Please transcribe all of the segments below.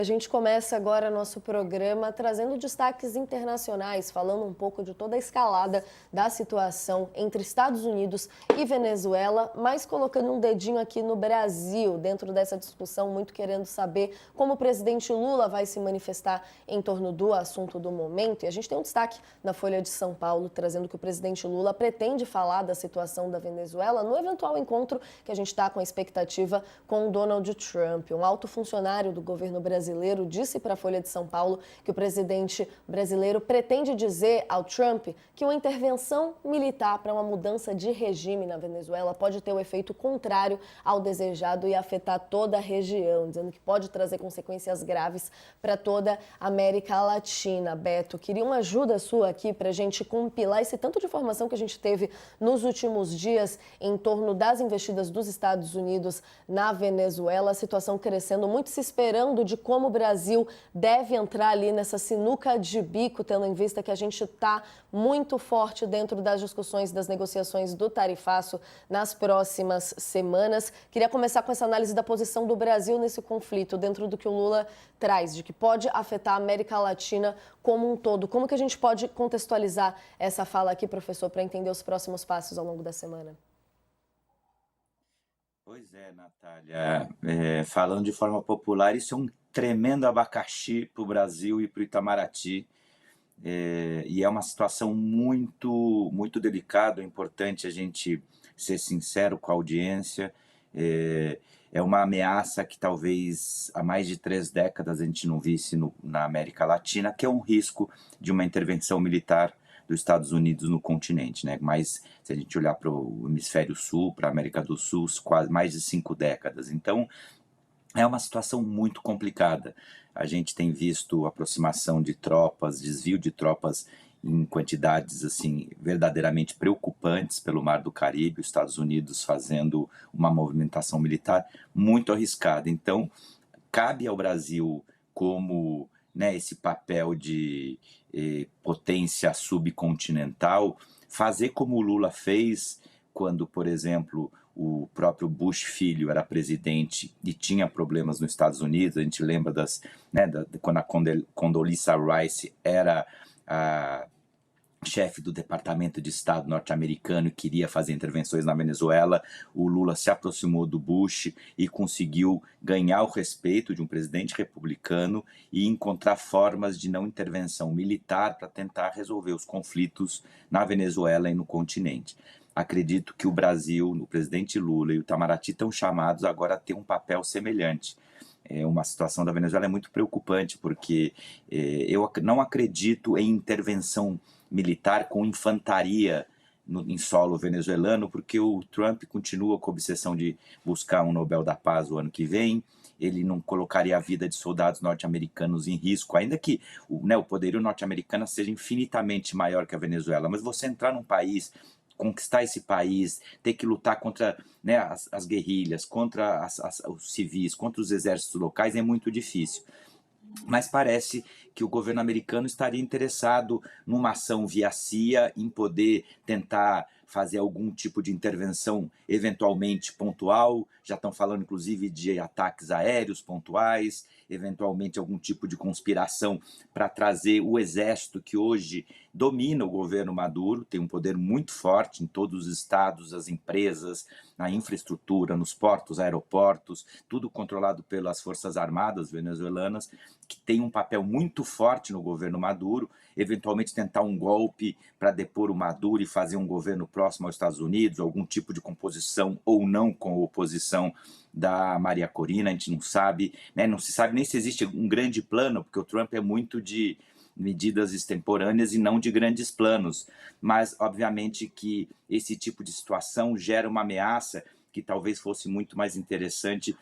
A gente começa agora nosso programa trazendo destaques internacionais, falando um pouco de toda a escalada da situação entre Estados Unidos e Venezuela, mas colocando um dedinho aqui no Brasil, dentro dessa discussão, muito querendo saber como o presidente Lula vai se manifestar em torno do assunto do momento. E a gente tem um destaque na Folha de São Paulo, trazendo que o presidente Lula pretende falar da situação da Venezuela no eventual encontro que a gente está com a expectativa com o Donald Trump. Um alto funcionário do governo brasileiro disse para a Folha de São Paulo que o presidente brasileiro pretende dizer ao Trump que uma intervenção militar para uma mudança de regime na Venezuela pode ter o efeito contrário ao desejado e afetar toda a região, dizendo que pode trazer consequências graves para toda a América Latina. Beto, queria uma ajuda sua aqui para a gente compilar esse tanto de informação que a gente teve nos últimos dias em torno das investidas dos Estados Unidos na Venezuela, a situação crescendo, muito se esperando de como o Brasil deve entrar ali nessa sinuca de bico, tendo em vista que a gente está muito forte dentro das discussões das negociações do tarifaço nas próximas semanas. Queria começar com essa análise da posição do Brasil nesse conflito, dentro do que o Lula traz, de que pode afetar a América Latina como um todo. Como que a gente pode contextualizar essa fala aqui, professor, para entender os próximos passos ao longo da semana? Pois é, Natália. Falando de forma popular, isso é um tremendo abacaxi para o Brasil e para o Itamaraty. E é uma situação muito delicada. É importante a gente ser sincero com a audiência. É uma ameaça que talvez há mais de 3 décadas a gente não visse na América Latina, que é um risco de uma intervenção militar dos Estados Unidos no continente, né? Mas se a gente olhar para o hemisfério sul, para a América do Sul, quase mais de 5 décadas. Então, é uma situação muito complicada. A gente tem visto aproximação de tropas, desvio de tropas em quantidades assim verdadeiramente preocupantes pelo Mar do Caribe, os Estados Unidos fazendo uma movimentação militar muito arriscada. Então, cabe ao Brasil, como, né, esse papel de potência subcontinental, fazer como o Lula fez quando, por exemplo, o próprio Bush filho era presidente e tinha problemas nos Estados Unidos. A gente lembra quando a Condoleezza Rice era a chefe do Departamento de Estado norte-americano e queria fazer intervenções na Venezuela. O Lula se aproximou do Bush e conseguiu ganhar o respeito de um presidente republicano e encontrar formas de não intervenção militar para tentar resolver os conflitos na Venezuela e no continente. Acredito que o Brasil, o presidente Lula e o Itamaraty estão chamados agora a ter um papel semelhante. Uma situação da Venezuela é muito preocupante, porque eu não acredito em intervenção militar com infantaria em solo venezuelano, porque o Trump continua com a obsessão de buscar um Nobel da Paz o ano que vem. Ele não colocaria a vida de soldados norte-americanos em risco, ainda que o poderio norte-americano seja infinitamente maior que a Venezuela. Mas você entrar num país, conquistar esse país, ter que lutar contra, né, as guerrilhas, contra os civis, contra os exércitos locais é muito difícil. Mas parece que o governo americano estaria interessado numa ação via CIA, em poder tentar fazer algum tipo de intervenção eventualmente pontual. Já estão falando inclusive de ataques aéreos pontuais, eventualmente algum tipo de conspiração para trazer o exército que hoje domina o governo Maduro, tem um poder muito forte em todos os estados, as empresas, na infraestrutura, nos portos, aeroportos, tudo controlado pelas Forças Armadas venezuelanas, que tem um papel muito forte no governo Maduro, eventualmente tentar um golpe para depor o Maduro e fazer um governo próximo aos Estados Unidos, algum tipo de composição ou não com a oposição da Maria Corina. A gente não sabe, né? Não se sabe nem se existe um grande plano, porque o Trump é muito de medidas extemporâneas e não de grandes planos. Mas, obviamente, que esse tipo de situação gera uma ameaça que talvez fosse muito mais interessante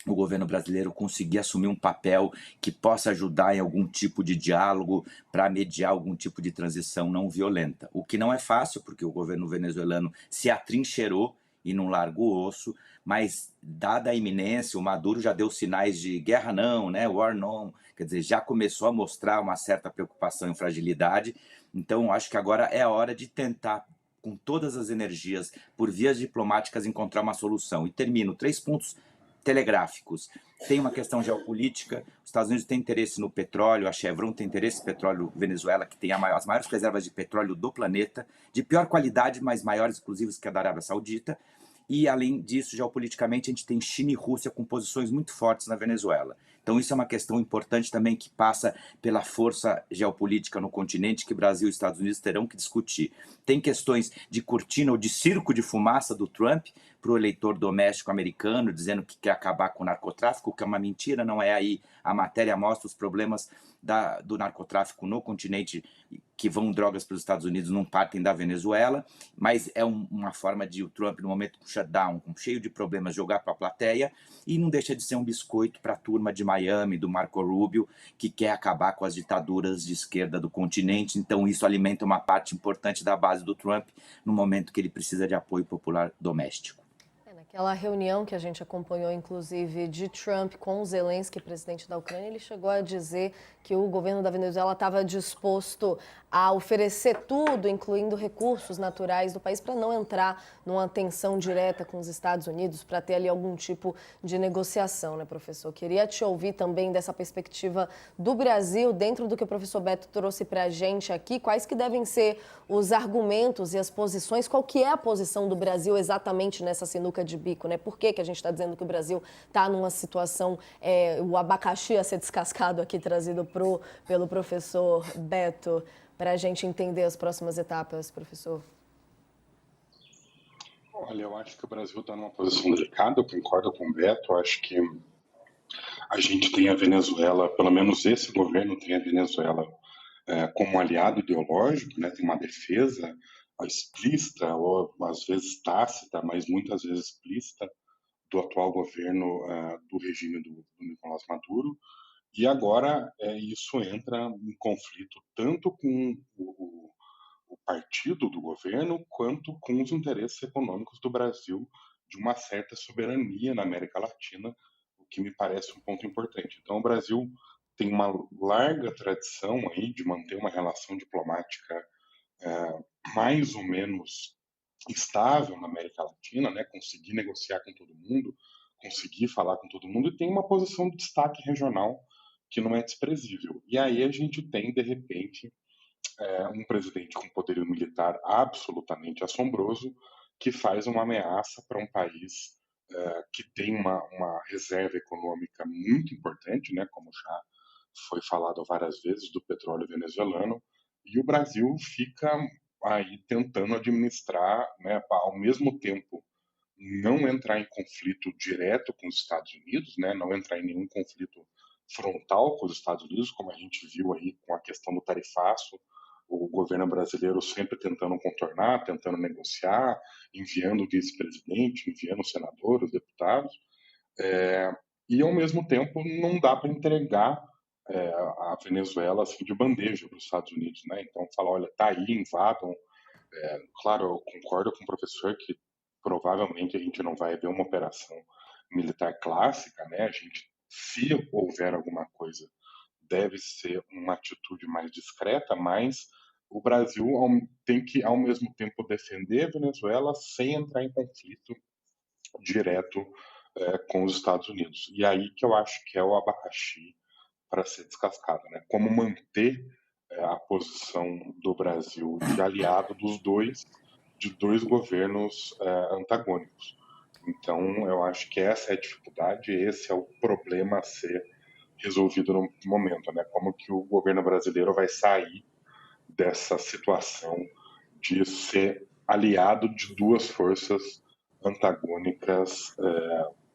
o governo brasileiro conseguir assumir um papel que possa ajudar em algum tipo de diálogo para mediar algum tipo de transição não violenta. O que não é fácil, porque o governo venezuelano se atrincheirou e não larga o osso, mas dada a iminência, o Maduro já deu sinais de guerra não, né, war não, quer dizer, já começou a mostrar uma certa preocupação e fragilidade. Então, acho que agora é a hora de tentar, com todas as energias, por vias diplomáticas, encontrar uma solução. E termino, 3 pontos telegráficos. tem uma questão geopolítica, os Estados Unidos têm interesse no petróleo, a Chevron tem interesse no petróleo Venezuela, que tem as maiores reservas de petróleo do planeta, de pior qualidade, mas maiores inclusive que a da Arábia Saudita. E, além disso, geopoliticamente, a gente tem China e Rússia com posições muito fortes na Venezuela. Então, isso é uma questão importante também que passa pela força geopolítica no continente que Brasil e Estados Unidos terão que discutir. Tem questões de cortina ou de circo de fumaça do Trump para o eleitor doméstico americano, dizendo que quer acabar com o narcotráfico, que é uma mentira, não é aí. A matéria mostra os problemas do narcotráfico no continente, que vão drogas para os Estados Unidos, não partem da Venezuela, mas é uma forma de o Trump, no momento do shutdown, cheio de problemas, jogar para a plateia, e não deixa de ser um biscoito para a turma de Miami, do Marco Rubio, que quer acabar com as ditaduras de esquerda do continente. Então isso alimenta uma parte importante da base do Trump no momento que ele precisa de apoio popular doméstico. Naquela reunião que a gente acompanhou, inclusive, de Trump com o Zelensky, presidente da Ucrânia, ele chegou a dizer que o governo da Venezuela estava disposto a oferecer tudo, incluindo recursos naturais do país, para não entrar numa tensão direta com os Estados Unidos, para ter ali algum tipo de negociação, né, professor? Queria te ouvir também dessa perspectiva do Brasil, dentro do que o professor Beto trouxe para a gente aqui, quais que devem ser os argumentos e as posições, qual que é a posição do Brasil exatamente nessa sinuca de bico, né? Por que a gente está dizendo que o Brasil está numa situação, o abacaxi a ser descascado aqui, trazido pelo professor Beto, para a gente entender as próximas etapas, professor? Olha, eu acho que o Brasil está numa posição delicada, eu concordo com o Beto, eu acho que a gente tem a Venezuela, pelo menos esse governo tem a Venezuela como aliado ideológico, né? Tem uma defesa explícita, ou às vezes tácita, mas muitas vezes explícita, do atual governo do regime do Nicolás Maduro. E agora isso entra em conflito tanto com o partido do governo quanto com os interesses econômicos do Brasil de uma certa soberania na América Latina, o que me parece um ponto importante. Então, o Brasil tem uma larga tradição aí de manter uma relação diplomática mais ou menos estável na América Latina, né? Conseguir negociar com todo mundo, conseguir falar com todo mundo, e tem uma posição de destaque regional que não é desprezível. E aí a gente tem, de repente, um presidente com poderio militar absolutamente assombroso, que faz uma ameaça para um país que tem uma reserva econômica muito importante, né, como já foi falado várias vezes, do petróleo venezuelano, e o Brasil fica aí tentando administrar, né, ao mesmo tempo não entrar em conflito direto com os Estados Unidos, né, não entrar em nenhum conflito frontal com os Estados Unidos, como a gente viu aí com a questão do tarifaço, o governo brasileiro sempre tentando contornar, tentando negociar, enviando o vice-presidente, enviando os senadores, os deputados, e ao mesmo tempo não dá para entregar a Venezuela assim de bandeja para os Estados Unidos, né? Então fala, olha, tá aí, invadam. Claro, eu concordo com o professor que provavelmente a gente não vai ver uma operação militar clássica, né? A gente, se houver alguma coisa, deve ser uma atitude mais discreta, mas o Brasil tem que, ao mesmo tempo, defender a Venezuela sem entrar em conflito direto com os Estados Unidos. E aí que eu acho que é o abacaxi para ser descascado, né? Como manter a posição do Brasil de aliado de dois governos antagônicos. Então, eu acho que essa é a dificuldade, esse é o problema a ser resolvido no momento, né? Como que o governo brasileiro vai sair dessa situação de ser aliado de duas forças antagônicas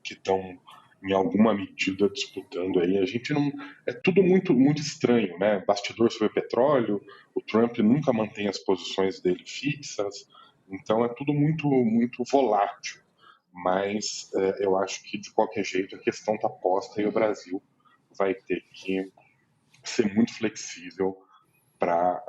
que estão em alguma medida disputando aí. A gente não, é tudo muito estranho, né? Bastidor sobre petróleo, o Trump nunca mantém as posições dele fixas, então é tudo muito volátil. Mas eu acho que de qualquer jeito a questão está posta e o Brasil vai ter que ser muito flexível para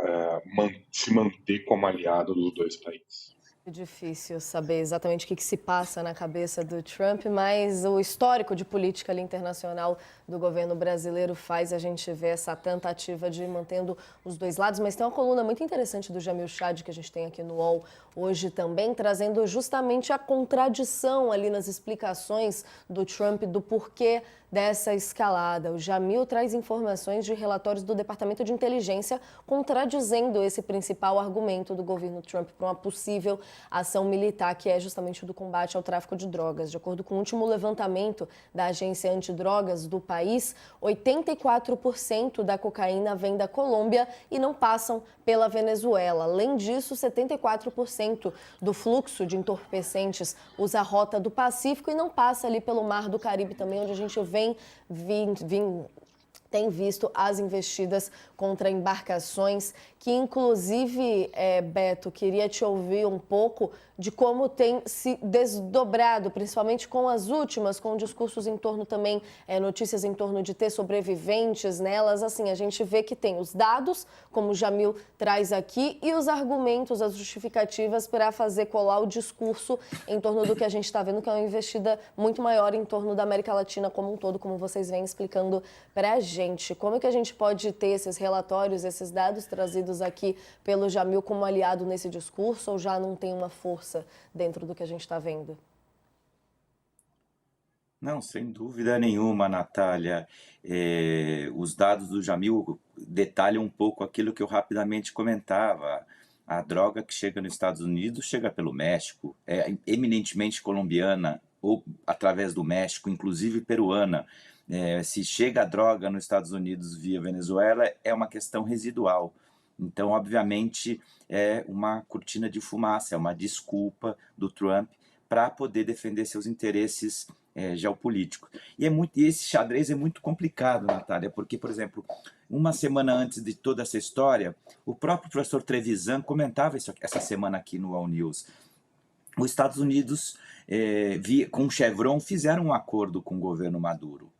se manter como aliado dos dois países. É difícil saber exatamente o que se passa na cabeça do Trump, mas o histórico de política ali internacional do governo brasileiro faz a gente ver essa tentativa de ir mantendo os dois lados. Mas tem uma coluna muito interessante do Jamil Chad, que a gente tem aqui no UOL hoje também, trazendo justamente a contradição ali nas explicações do Trump do porquê dessa escalada. O Jamil traz informações de relatórios do Departamento de Inteligência contradizendo esse principal argumento do governo Trump para uma possível ação militar, que é justamente o do combate ao tráfico de drogas. De acordo com o último levantamento da agência antidrogas do país, 84% da cocaína vem da Colômbia e não passam pela Venezuela. Além disso, 74% do fluxo de entorpecentes usa a rota do Pacífico e não passa ali pelo Mar do Caribe também, onde a gente tem visto as investidas contra embarcações, que inclusive, Beto, queria te ouvir um pouco de como tem se desdobrado, principalmente com as últimas, com discursos em torno também, notícias em torno de ter sobreviventes nelas. Assim, a gente vê que tem os dados, como o Jamil traz aqui, e os argumentos, as justificativas para fazer colar o discurso em torno do que a gente está vendo, que é uma investida muito maior em torno da América Latina como um todo, como vocês vêm explicando para a gente. Como é que a gente pode ter esses relatórios, esses dados trazidos aqui pelo Jamil como aliado nesse discurso, ou já não tem uma força dentro do que a gente está vendo? Não, sem dúvida nenhuma, Natália. Os dados do Jamil detalham um pouco aquilo que eu rapidamente comentava. A droga que chega nos Estados Unidos chega pelo México, é eminentemente colombiana ou através do México, inclusive peruana. Se chega a droga nos Estados Unidos via Venezuela, é uma questão residual. Então, obviamente, é uma cortina de fumaça, é uma desculpa do Trump para poder defender seus interesses geopolíticos. E esse xadrez é muito complicado, Natália, porque, por exemplo, uma semana antes de toda essa história, o próprio professor Trevisan comentava isso essa semana aqui no All News. Os Estados Unidos, com o Chevron, fizeram um acordo com o governo Maduro.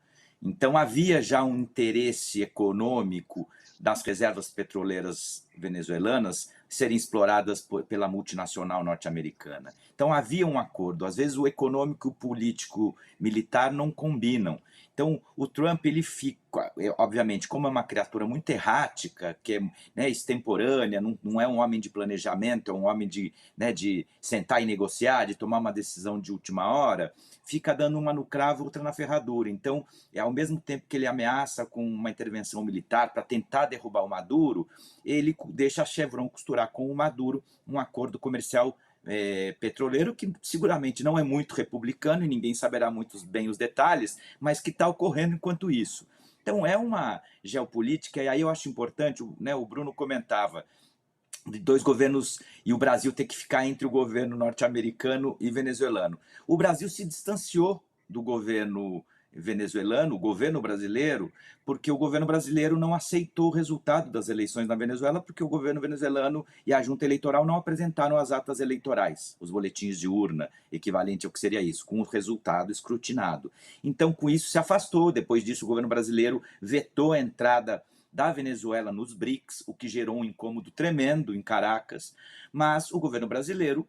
Então, havia já um interesse econômico das reservas petroleiras venezuelanas serem exploradas pela multinacional norte-americana. Então, havia um acordo. Às vezes, o econômico, o político, militar não combinam. Então, o Trump, ele fica, obviamente, como é uma criatura muito errática, que é extemporânea, não é um homem de planejamento, é um homem de sentar e negociar, de tomar uma decisão de última hora, fica dando uma no cravo, outra na ferradura. Então, ao mesmo tempo que ele ameaça com uma intervenção militar para tentar derrubar o Maduro, ele deixa a Chevron costurar com o Maduro um acordo comercial petroleiro que seguramente não é muito republicano e ninguém saberá muito bem os detalhes, mas que está ocorrendo enquanto isso. Então é uma geopolítica, e aí eu acho importante, o Bruno comentava, de dois governos e o Brasil ter que ficar entre o governo norte-americano e venezuelano. O Brasil se distanciou do governo venezuelano, o governo brasileiro, porque o governo brasileiro não aceitou o resultado das eleições na Venezuela, porque o governo venezuelano e a junta eleitoral não apresentaram as atas eleitorais, os boletins de urna, equivalente ao que seria isso, com o resultado escrutinado. Então, com isso, se afastou. Depois disso, o governo brasileiro vetou a entrada da Venezuela nos BRICS, o que gerou um incômodo tremendo em Caracas, mas o governo brasileiro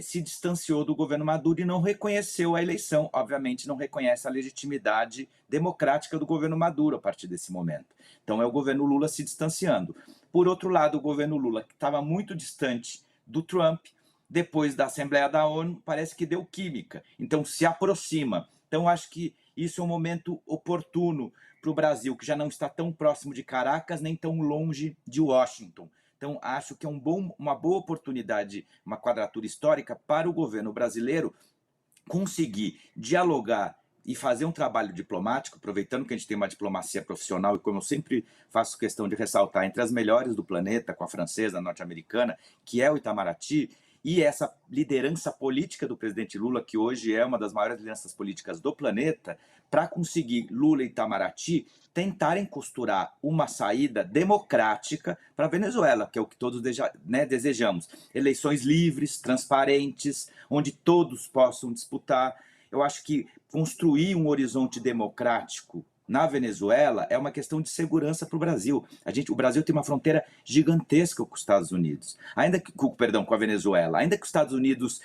se distanciou do governo Maduro e não reconheceu a eleição. Obviamente, não reconhece a legitimidade democrática do governo Maduro a partir desse momento. Então, é o governo Lula se distanciando. Por outro lado, o governo Lula, que estava muito distante do Trump, depois da Assembleia da ONU, parece que deu química. Então, se aproxima. Então, acho que isso é um momento oportuno para o Brasil, que já não está tão próximo de Caracas, nem tão longe de Washington. Então, acho que é uma boa oportunidade, uma quadratura histórica para o governo brasileiro conseguir dialogar e fazer um trabalho diplomático, aproveitando que a gente tem uma diplomacia profissional, e como eu sempre faço questão de ressaltar, entre as melhores do planeta, com a francesa, a norte-americana, que é o Itamaraty, e essa liderança política do presidente Lula, que hoje é uma das maiores lideranças políticas do planeta, para conseguir Lula e Itamaraty tentarem costurar uma saída democrática para a Venezuela, que é o que todos desejamos. Eleições livres, transparentes, onde todos possam disputar. Eu acho que construir um horizonte democrático na Venezuela é uma questão de segurança para o Brasil. O Brasil tem uma fronteira gigantesca com os Estados Unidos, com a Venezuela. Ainda que os Estados Unidos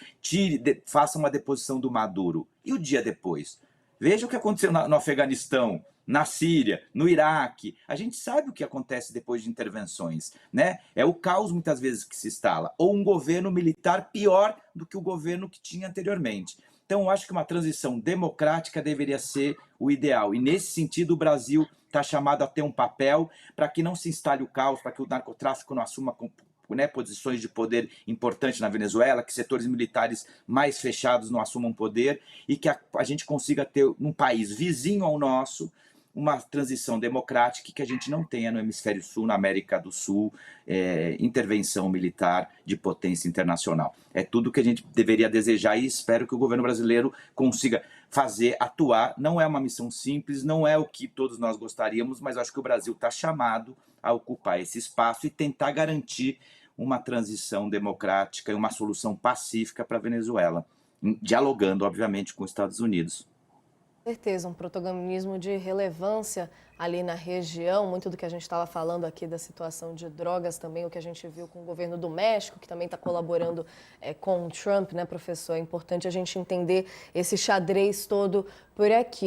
façam uma deposição do Maduro, e o dia depois? Veja o que aconteceu no Afeganistão, na Síria, no Iraque. A gente sabe o que acontece depois de intervenções, né? É o caos muitas vezes que se instala, ou um governo militar pior do que o governo que tinha anteriormente. Então, eu acho que uma transição democrática deveria ser o ideal. E, nesse sentido, o Brasil está chamado a ter um papel para que não se instale o caos, para que o narcotráfico não assuma posições de poder importantes na Venezuela, que setores militares mais fechados não assumam poder e que a gente consiga ter, num país vizinho ao nosso, uma transição democrática que a gente não tenha no hemisfério sul, na América do Sul, intervenção militar de potência internacional. É tudo que a gente deveria desejar e espero que o governo brasileiro consiga fazer, atuar. Não é uma missão simples, não é o que todos nós gostaríamos, mas acho que o Brasil está chamado a ocupar esse espaço e tentar garantir uma transição democrática e uma solução pacífica para a Venezuela, dialogando, obviamente, com os Estados Unidos. Com certeza, um protagonismo de relevância ali na região, muito do que a gente estava falando aqui da situação de drogas também, o que a gente viu com o governo do México, que também está colaborando com o Trump, né, professor? É importante a gente entender esse xadrez todo por aqui.